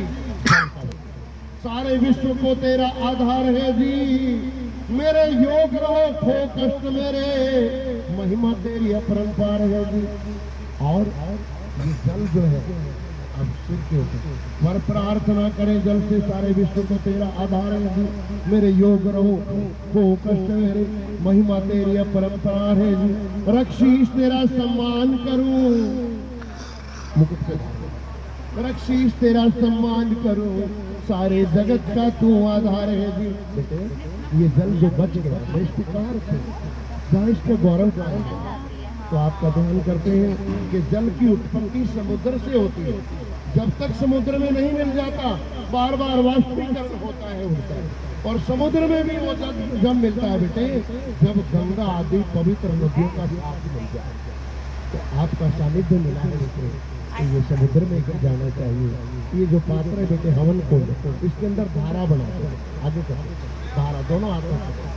सारे विश्व को तेरा आधार है जी, मेरे योग रहो खो कष्ट मेरे, महिमा तेरी अपरंपार है जी। और ये जल जो है अब सिर के ऊपर, वर प्रार्थना करें जल से, सारे विश्व को तेरा आधार है जी, मेरे योग रहो खो कष्ट मेरे, महिमा तेरी अपरंपार है जी, रक्षीस तेरा सम्मान करूं, मुकुट पे रक्षीस तेरा सम्मान करूं, सारे जगत का तू आधार है जी। बेटे, ये जल जो बच गया देश को कहाँ रखे, देश के गौरव का है। तो आपका ध्यान करते हैं कि जल की उत्पत्ति समुद्र से होती है, जब तक समुद्र में नहीं मिल जाता बार बार वाष्पीकरण होता है उड़ता है, और समुद्र में भी वो जब मिलता है बेटे, जब गंगा आदि पवित्र नदियों का साथ मिल जाए, तो आपका सानिध्य मिला है बेटे, तो ये समुद्र में जाना चाहिए। ये जो पात्र है बेटे हवन कुंड, इसके अंदर धारा बनाते हैं, आगे करते धारा दोनों हाथों से,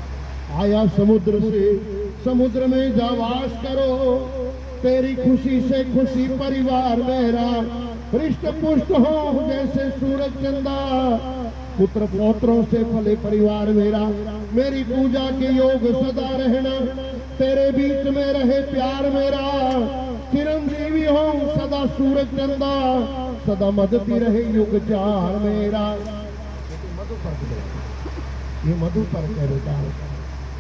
आया समुद्र से समुद्र में जा वास करो, तेरी खुशी से खुशी परिवार मेरा, हृष्ट पुष्ट हो जैसे सूरज चंदा, पुत्र पौत्रों से फले परिवार मेरा, मेरी पूजा के योग सदा रहना, तेरे बीच में रहे प्यार मेरा, चिरंजीवी हो सदा सूरज चंदा, सदा मदती रहे युग चार मेरा। ये मधु पर्क है बेटा,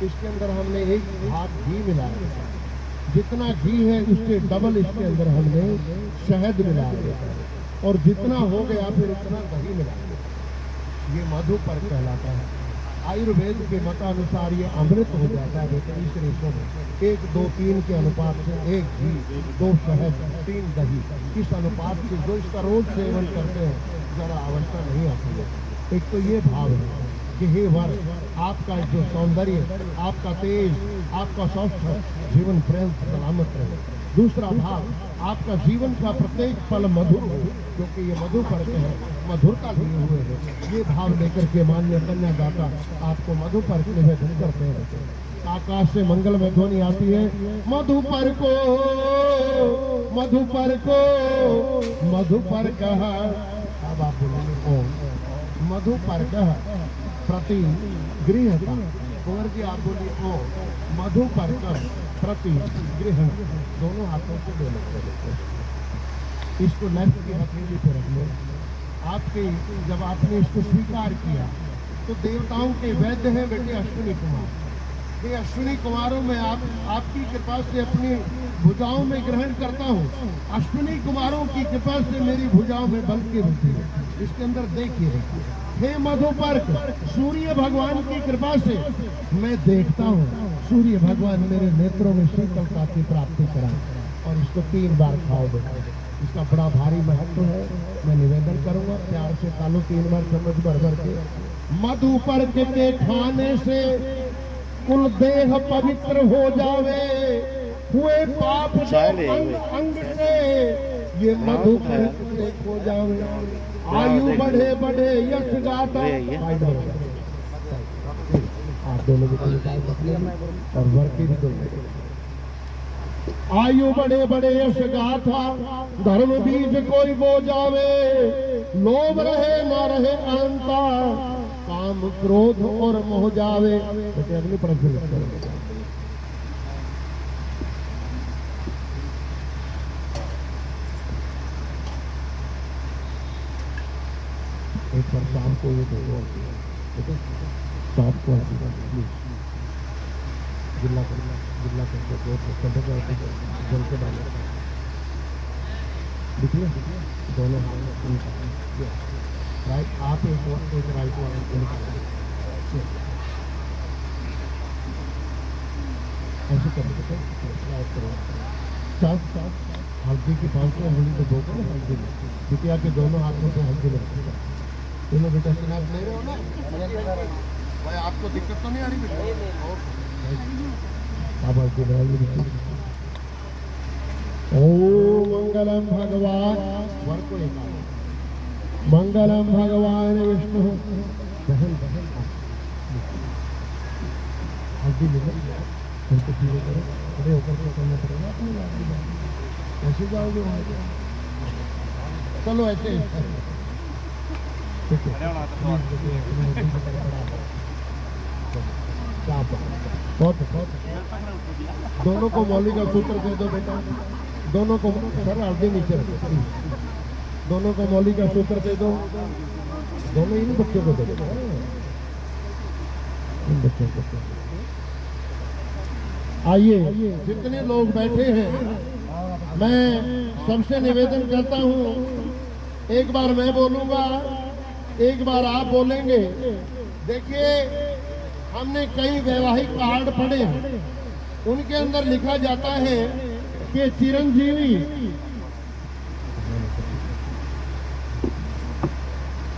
इसके अंदर हमने एक भाग घी मिलाया, जितना घी है उससे डबल इसके अंदर हमने शहद मिलाया, और जितना हो गया फिर उतना दही मिलाया। ये मधु पर्क कहलाता है। आयुर्वेद के मतानुसार ये अमृत हो जाता है बेटा इस रेशों में, 1, 2, 3 के अनुपात से 1 घी, 2 शहद, 3 दही, इस अनुपात से जो इसका रोज सेवन करते हैं जरा अवस्था नहीं आती है। एक तो ये भाव है कि हे वर, आपका जो सौंदर्य, आपका तेज, आपका स्वस्थ जीवन प्रेम सलामत रहे। दूसरा भाव, आपका जीवन का प्रत्येक पल मधुर हो, क्योंकि ये मधु पर्क है, मधुरता लिए हुए है। ये भाव लेकर के मान्य कन्यादाता आपको मधु पर्क निवेदन करते हैं। आकाश से मंगल में ध्वनि आती है, मधु पर्को मधु पर्को मधु पर्क। अब आप बोलेंगे ओम मधु पर्क प्रति गृहता, कुंवर जी आप बोलिए ओ मधु पर्क प्रति गृह, दोनों हाथों से दो लगते, इसको लेफ्ट की हथेली पे रख लो। आपके जब आपने इसको स्वीकार किया तो देवताओं के वैद्य हैं बेटे अश्विनी कुमार, ये अश्विनी कुमारों में आपकी कृपा से अपनी भुजाओं में ग्रहण करता हूँ, अश्विनी कुमारों की कृपा से मेरी भुजाओं में बल की होती है। इसके अंदर देखिए, हे मधु पर्क, सूर्य भगवान की कृपा से मैं देखता हूँ, सूर्य भगवान मेरे नेत्रों में शीतलता की प्राप्ति कराए, और इसको 3 बार खाओ बेटा, इसका बड़ा भारी महत्व है। मैं निवेदन करूंगा प्यार से तालू 3 बार चम्मच भर भर के। मधु पर्क के खाने से कुल देह पवित्र हो जावे, हुए पाप जो अंग अंग से ये मधु पर्क से हो जावे, आयु बढ़े बढ़े यश गाता। आप दोनों भी और वर्ग की भी दोनों, आयु बढ़े बढ़े यश गाथा, धर्म बीज कोई बो जावे, लोभ रहे ना रहे अहंता, काम क्रोध और मोह जावे। अगली प्रश्न एक बार शाम को ये दो साफ को जिला करके जल के डाले, देखिए दोनों राइट, आप एक राइट ऐसे करो, साफ हल्दी की 500 उंगली तो दो करो हल्दी में, बिटिया के दोनों हाथों से हल्दी में दोनों बेटा स्नैप ले रहे हो ना भाई, आपको दिक्कत तो नहीं आ रही बेटा? ओम मंगलम भगवान स्वर को निकालो। मंगलम भगवान विष्णु बहन बहन आगे ले उनको धीरे करो, खड़े होकर के करना पड़ेगा अपने आप। ऐसे जाओगे वहाँ पे? चलो ऐसे ठीक है। बहुत दोनों को मौली का सूत्र दे दो बेटा, दोनों को सर आगे नीचे रखो, दोनों को मौली का सूत्र दे दो, दोनों इन बच्चों को दे दो, इन बच्चों को। आइए जितने लोग बैठे हैं, मैं सबसे निवेदन करता हूँ, एक बार मैं बोलूंगा, एक बार आप बोलेंगे। देखिए हमने कई वैवाहिक कार्ड पढ़े हैं, उनके अंदर लिखा जाता है कि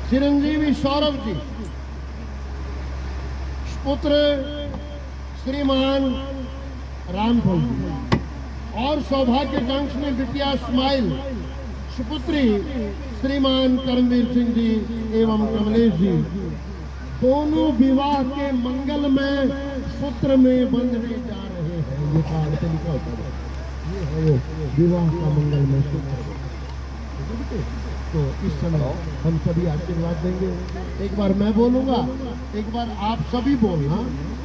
चिरंजीवी सौरभ जी, पुत्र श्रीमान रामफल जी, और सौभाग्य वंश में बिटिया स्माइल सुपुत्री श्रीमान करमवीर सिंह जी एवं कमलेश जी, दोनों विवाह के मंगल में सूत्र में बंधने जा रहे हैं। ये कार्ड पे लिखा होता है, ये है वो विवाह का मंगल में सूत्र। तो इस समय हम सभी आशीर्वाद देंगे। एक बार मैं बोलूंगा, एक बार आप सभी बोलना,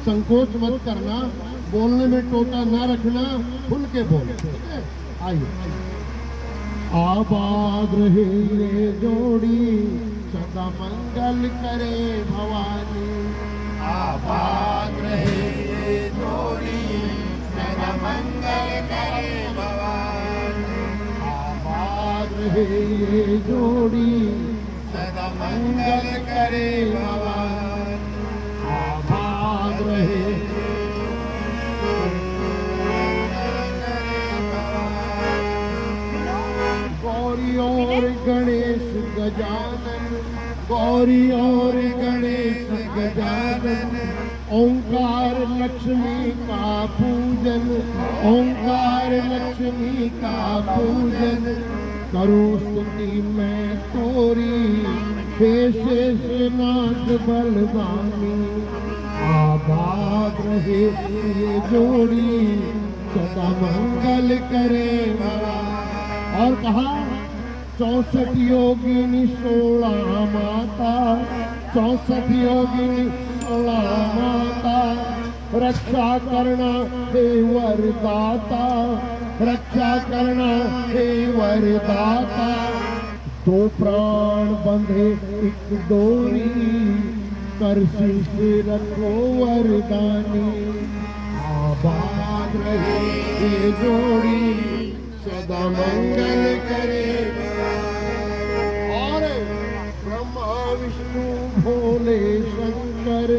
संकोच मत करना, बोलने में टोटा ना रखना, खुल के बोलो, ठीक है? आइए। आबाद रहे ये जोड़ी, सदा मंगल करे भवानी। आबाद रहे ये जोड़ी, सदा मंगल करे भवानी। आबाद रहे ये जोड़ी, सदा मंगल करे भवानी। आबाद रहे गौरी और गणेश गजानन, गौरी और गणेश गजानन, ओंकार लक्ष्मी का पूजन, ओंकार लक्ष्मी का पूजन, करूं स्तुति मैं तोरी, हे शेषनाथ बलवानी। आबाद रहे ये जोड़ी, सदा मंगल करे भवानी। और कहा 64 योगिनी 16 माता, 64 योगिनी 16 माता, रक्षा करना हे वरदाता, रक्षा करना हे वरदाता। दो प्राण बंधे एक डोरी, कर शीश रखो वरदानी। आबाद रहे ये जोड़ी, सदा मंगल करे। और ब्रह्मा विष्णु भोले शंकर,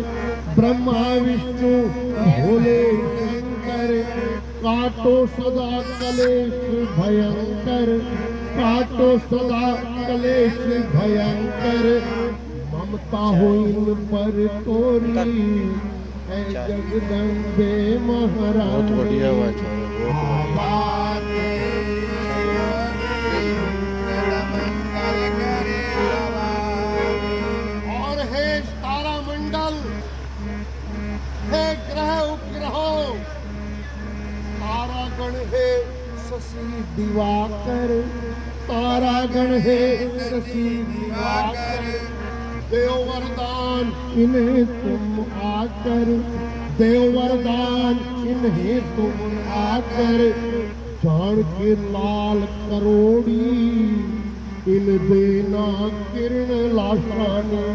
ब्रह्मा विष्णु भोले शंकर, काटो सदा कलेश भयंकर, काटो सदा कलेश भयंकर। ममता हो इन पर तोरी, है जगदम्बे महारानी। बहुत बढ़िया बात है, और हे तारा मंडल, हे ग्रह उपग्रहों, तारागण है शशि दिवाकर, तारागण है शशि दिवाकर। देव वरदान इन्हें तुम आकर, देव वरदान इन्हें तुम आकर। जान के लाल करोड़ी, इन देना किरण लाशानी।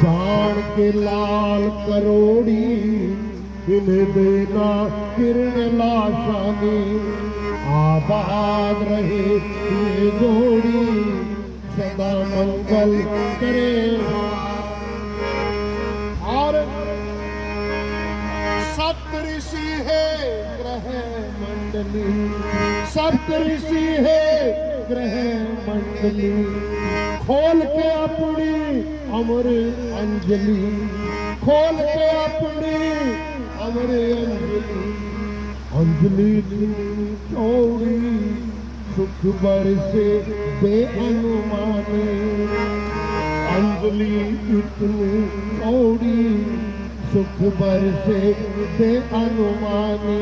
जान के लाल करोड़ी, इन देना किरण लाशानी। आबाद रहे ये जोड़ी, सदा मंगल करे। और सप्तऋषि है ग्रह मंडली, सप्तऋषि है ग्रह मंडली। खोल के अपनी अमर अंजलि, खोल के अपनी अमर अंजलि। अंजलि इतनी चौड़ी सुख बरसे बेअनुमानी, अंजलि इतनी चौड़ी सुख बरसे बेअनुमानी,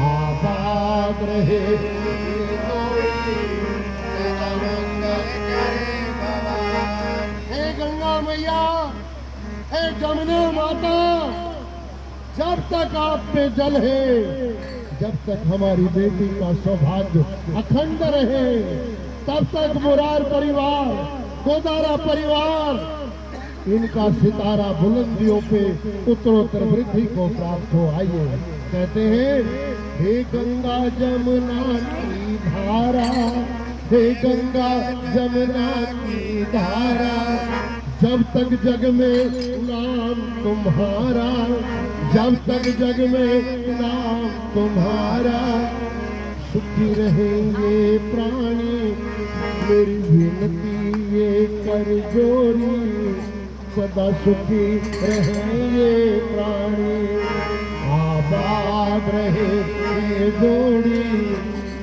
आबाद रहे हे गंगा मैया, हे जमुना माता, जब तक आप पे जल है, जब तक हमारी बेटी का सौभाग्य अखंड रहे, तब तक मुरार परिवार, गोदारा परिवार, इनका सितारा बुलंदियों पे उत्तरोत्तर वृद्धि को प्राप्त हो। आइए कहते हैं, हे गंगा जमुना की धारा, हे गंगा जमुना की धारा, जब तक जग में नाम तुम्हारा, जब तक जग में नाम तुम्हारा, सुखी रहेंगे प्राणी, मेरी विनती ये कर जोरी, सदा सुखी रहेंगे प्राणी, आबाद रहे ये जोड़ी,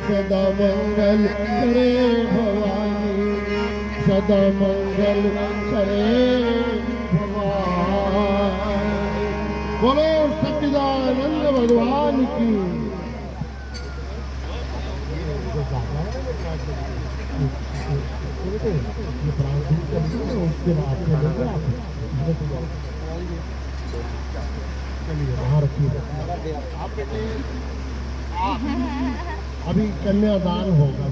सदा मंगल करे भवानी, सदा मंगल करे भवानी। बोलो सच्चिदानंद भगवान की। उसके बाद चलिए बाहर अभी कन्यादान होगा।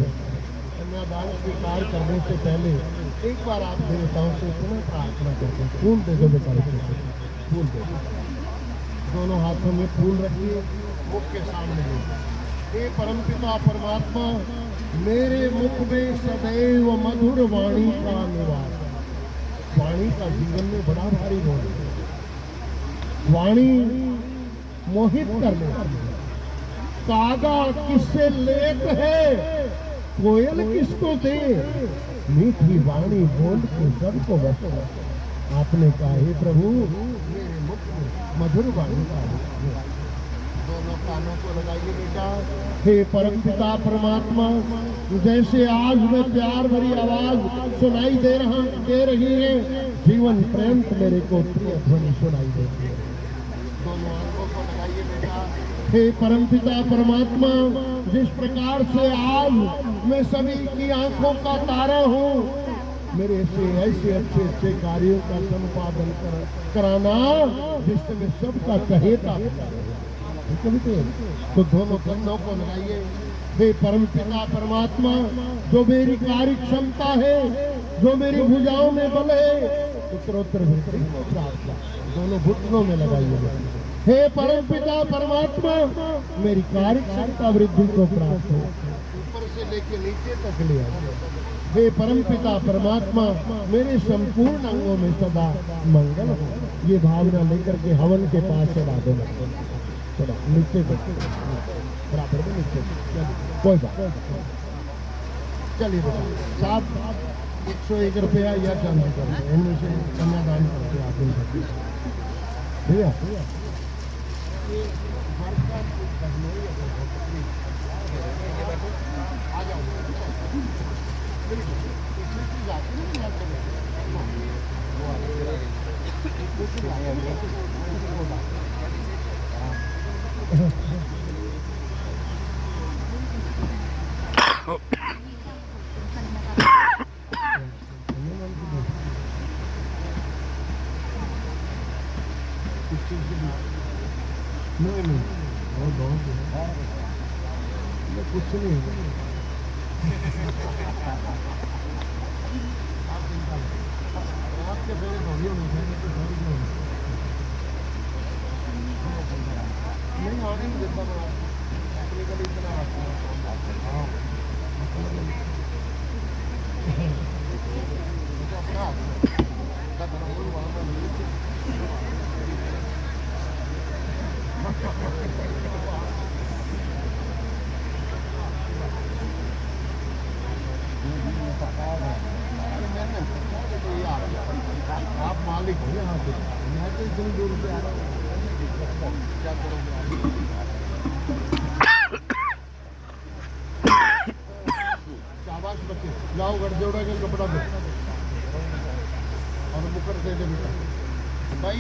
कन्यादान स्वीकार करने से पहले एक बार आप देवताओं से पुनः प्रार्थना करते हैं। फूल दे दो बेटा, फूल दे, दोनों हाथों में फूल रखिए, मुख के सामने ले। हे परमपिता परमात्मा, मेरे मुख में सदैव मधुर वाणी का निवास। वाणी का जीवन में बड़ा भारी रोल है। वाणी मोहित करने वाली, कागा किससे लेत है, कोयल किसको दे, मीठी वाणी बोल के सबको बचा। आपने कहा, हे प्रभु, मेरे मुख में मधुर वाणी का निवास। दोनों कानों को लगाइए बेटा। हे परमपिता परमात्मा, जैसे आज में प्यार भरी आवाज सुनाई दे रही है, जीवन पर्यंत मेरे को प्रिय ध्वनि सुनाई देती है। दोनों आंखों को लगाइए बेटा। हे परमपिता परमात्मा, जिस प्रकार से आज मैं सभी की आंखों का तारा हूँ, मेरे से ऐसे अच्छे अच्छे कार्यों का संपादन कराना जिससे मैं सबका चहेता। तो दोनों कंधों को लगाइए। हे परमपिता परमात्मा, जो मेरी कार्य क्षमता है, जो मेरी भुजाओं में बल है, उत्तरोत्तर वृद्धि को प्राप्त। दोनों घुटनों में लगाइए। हे परमपिता परमात्मा, मेरी कार्य क्षमता वृद्धि को प्राप्त हो, ऊपर से लेके नीचे तक ले आओ। हे परमपिता परमात्मा, मेरे संपूर्ण अंगों में सदा मंगल हो। ये भावना लेकर के हवन के पास चढ़ा दो। चलो नीचे बराबर में नीचे, कोई बात। चलिए बेटा, 101 रुपया या चांदी कर, इनमें से कन्यादान करके आप भैया आ जाओ। नहीं कुछ नहीं आपके फेरे नहीं आने नहीं देता मैं अपने का इतना हाँ आप मालिक हो यहाँ पे, मैं तो इतनी दूर से आ रहा हूँ, क्या करोगे? शाबाश बच्चे, लाओ गठजोड़ा के कपड़ा दो और मुकर दे दे बेटा भाई।